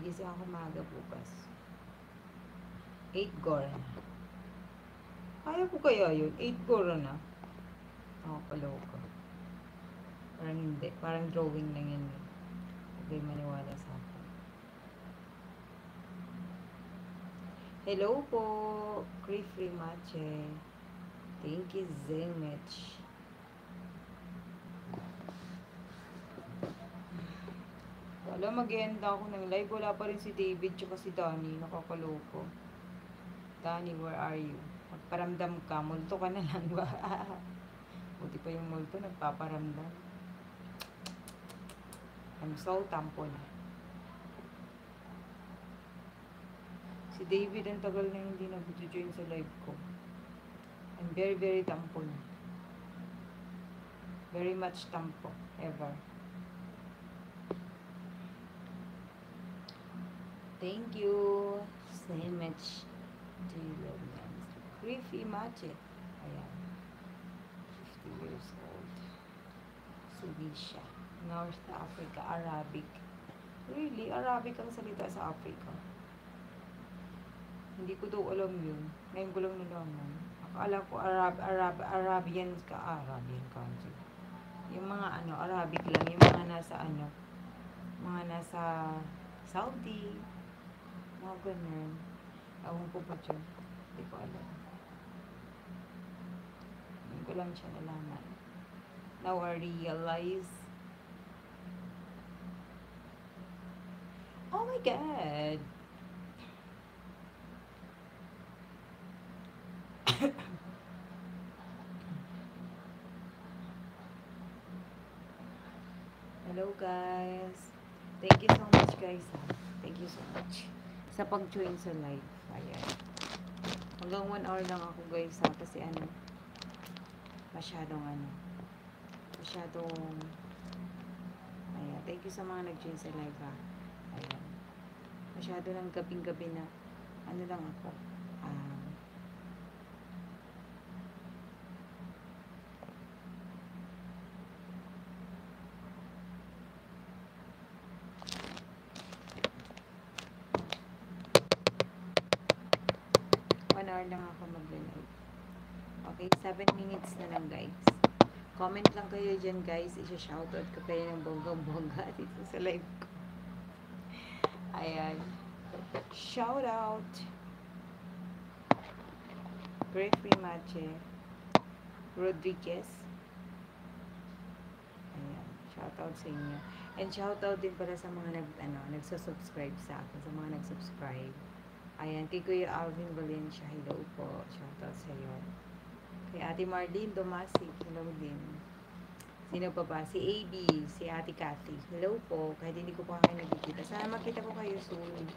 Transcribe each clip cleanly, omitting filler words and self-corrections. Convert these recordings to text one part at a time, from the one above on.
Gigising ako maaga bukas. 8 gora na. Kaya ko kaya yun? 8 gora na. Nakakaloka. Parang hindi. Parang drawing lang yan. Huwag kayo maniwala sa akin. Hello po. Cree Mache. Thank you so much. Wala, mag-end ako ng live. Wala pa rin si David tsaka si Danny. Nakakaloko. Danny, where are you? Magparamdam ka. Multo ka na lang ba? Buti pa yung multo. Nagpaparamdam. I'm so tampo na. Si David, ang tagal na hindi nag-join sa live ko. I'm very, very tampo na. Very much tampo. Ever. Thank you so much. Do you love me? Cree Mache. Ayan. 50 years old. Sulisha. North Africa. Arabic. Really? Arabic ang salita sa Africa. Hindi ko daw alam yun. Ngayon ko lang nalaman. Akala ko Arabian country. Yung mga Arabic lang. Yung mga nasa mga nasa Saudi. Mga ganun. Ewan ko pa dyan. Hindi ko alam. Hindi ko lang siya nalaman. Now I realize. Oh my God! Hello guys. Thank you so much guys. Thank you so much sa pag-join sa live. Ayan. Hanggang 1 hour lang ako guys kasi masyadong ayan. Thank you sa mga nag-join sa live ha. Ayan. Masyado lang gabing-gabi na lang ako. 1 hour lang ako mag-live. Okay, 7 minutes na lang guys. Comment lang kayo dyan guys. Isa-shoutout ko kayo ng bonggang-bongga dito sa live ko. Ayan. Shoutout. Cree Mache. Rodriguez. Ayan. Shoutout sa inyo. And shoutout din para sa mga nagsusubscribe sa akin. Sa mga nagsubscribe. Ayan, kay Kuya Alvin Valencia, hello po. Shoutout sa iyo. Kay Ate Marlene Domasic, hello din. Sino pa ba? Si AB, si Ate Cathy. Hello po. Kahit hindi ko pa kayo nagkikita. Sana makita ko kayo soon.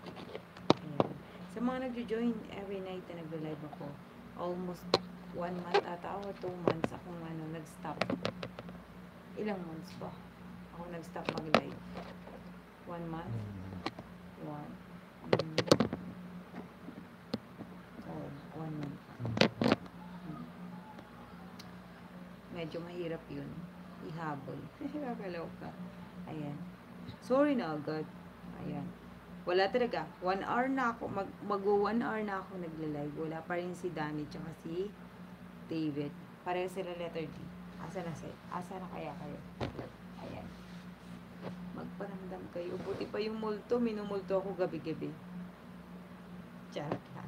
Ayan. Sa mga nagjo-join every night na naglo-live ako. Almost 1 month ata o 2 months akong nag-stop. Ilang months ba? Ako nag-stop mag-live. 1 month? 1 month. Medyo mahirap yun. Ihabol. Kakaloka. Ayan. Sorry na agad. Ayan. Wala talaga. 1 hour na ako. Mag-1 hour na ako nagla-live. Wala pa rin si Danny tsaka si David. Pareho sila letter D. Asa na kaya kayo? Ayan. Magparamdam kayo. Buti pa yung multo. Minumulto ako gabi-gabi. Charot lang.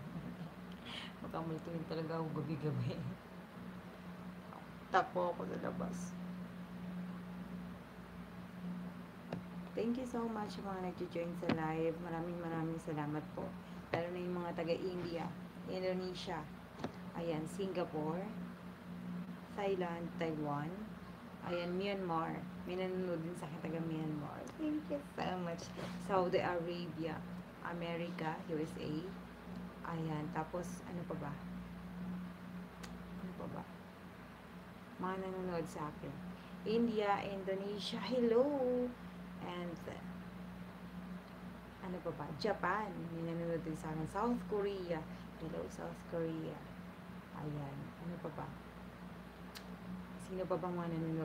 Makamultuin talaga ako gabi-gabi. Tapo ako sa labas. Thank you so much mga nag-join sa live. Maraming salamat po. Lalo na yung mga taga-India, Indonesia, ayan, Singapore, Thailand, Taiwan, ayan, Myanmar. May nanonood din sa akin taga-Myanmar. Thank you so much. Saudi Arabia, America, USA. Ayan, tapos ano pa ba? Mga nanonood sa akin. India, Indonesia, hello! And ano pa ba? Japan, may nanonood din sa akin. South Korea, hello South Korea. Ayan, ano pa ba? Sino pa bang mga nanonood?